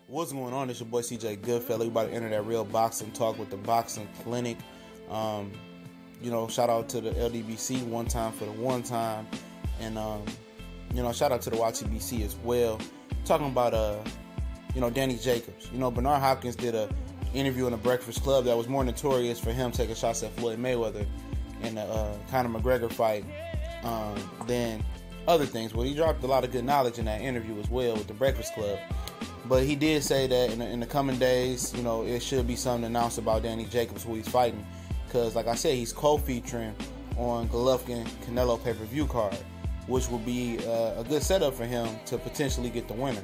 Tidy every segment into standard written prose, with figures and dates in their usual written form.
What's going on? It's your boy CJ Goodfellow. We about to enter that real boxing talk with the boxing clinic. Shout out to the LDBC one time for the one time, and shout out to the YTBC as well. Talking about Danny Jacobs. Bernard Hopkins did a interview in the Breakfast Club that was more notorious for him taking shots at Floyd Mayweather in the Conor McGregor fight than other things. Well, he dropped a lot of good knowledge in that interview as well with the Breakfast Club. But he did say that in the coming days, it should be something announced about Danny Jacobs, who he's fighting. Because, like I said, he's co-featuring on Golovkin Canelo pay-per-view card, which will be a good setup for him to potentially get the winner.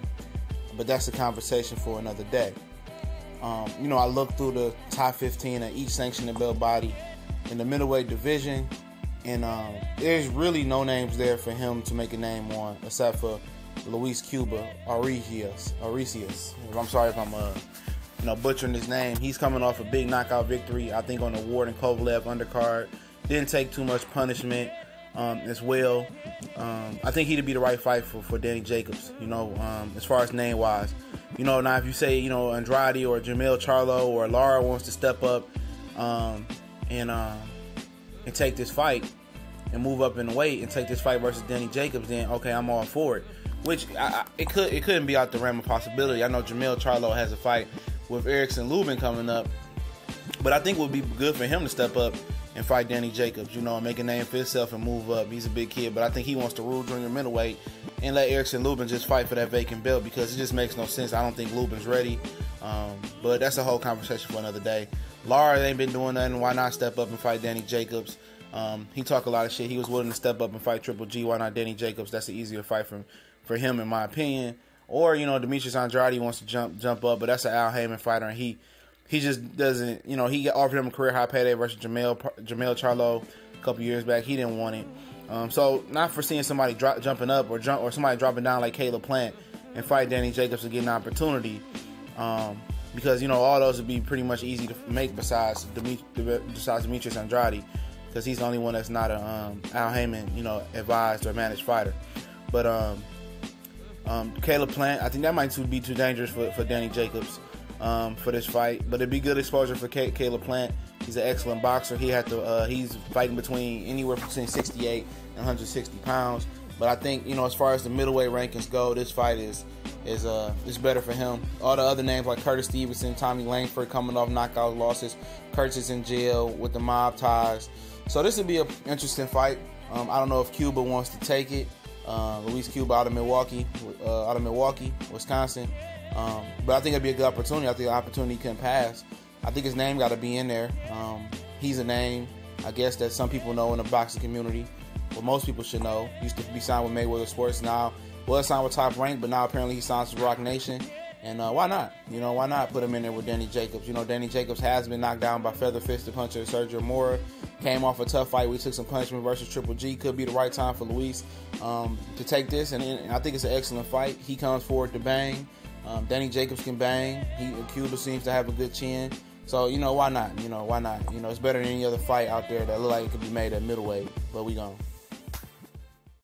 But that's a conversation for another day. I looked through the top 15 of each sanctioned belt body in the middleweight division, and there's really no names there for him to make a name on, except for Luis Arias. I'm sorry if I'm butchering his name. He's coming off a big knockout victory, I think, on the Ward and Kovalev undercard. Didn't take too much punishment as well. I think he'd be the right fight for Danny Jacobs, as far as name-wise. Now if you say, Andrade or Jamel Charlo or Lara wants to step up and take this fight and move up in the weight and take this fight versus Danny Jacobs, then okay, I'm all for it. Which it couldn't be out the realm of possibility. I know Jamel Charlo has a fight with Erickson Lubin coming up, but I think it would be good for him to step up and fight Danny Jacobs, and make a name for himself and move up. He's a big kid, but I think he wants to rule junior middleweight and let Erickson Lubin just fight for that vacant belt, because it just makes no sense. I don't think Lubin's ready, but that's a whole conversation for another day. Lara ain't been doing nothing. Why not step up and fight Danny Jacobs? He talk a lot of shit. He was willing to step up and fight Triple G. Why not Danny Jacobs? That's an easier fight for him, in my opinion. Or, Demetrius Andrade wants to jump up, but that's an Al Heyman fighter, and he just doesn't, he offered him a career high payday versus Jamel Charlo a couple years back. He didn't want it. So not foreseeing somebody jumping up or somebody dropping down like Caleb Plant and fight Danny Jacobs to get an opportunity. Because, all those would be pretty much easy to make besides Demetrius Andrade, because he's the only one that's not a Al Heyman, advised or managed fighter. But Caleb Plant, I think that might be too dangerous for Danny Jacobs for this fight. But it'd be good exposure for Caleb Plant. He's an excellent boxer. He's fighting anywhere between 68 and 160 pounds. But I think, as far as the middleweight rankings go, this fight is better for him. All the other names like Curtis Stevenson, Tommy Langford coming off knockout losses. Curtis is in jail with the mob ties. So this would be an interesting fight. I don't know if Cuba wants to take it. Luis Cuba out of Milwaukee, Wisconsin. But I think it'd be a good opportunity. I think the opportunity couldn't pass. I think his name got to be in there. He's a name, I guess, that some people know in the boxing community. Well, most people should know. He used to be signed with Mayweather Sports. Now, was signed with Top Rank, but now apparently he signs with Rock Nation. And why not? Why not put him in there with Danny Jacobs? Danny Jacobs has been knocked down by feather-fisted puncher Sergio Mora. Came off a tough fight. We took some punishment versus Triple G. Could be the right time for Luis to take this. And I think it's an excellent fight. He comes forward to bang. Danny Jacobs can bang. Cuba seems to have a good chin. So, why not? Why not? It's better than any other fight out there that look like it could be made at middleweight. But we gone.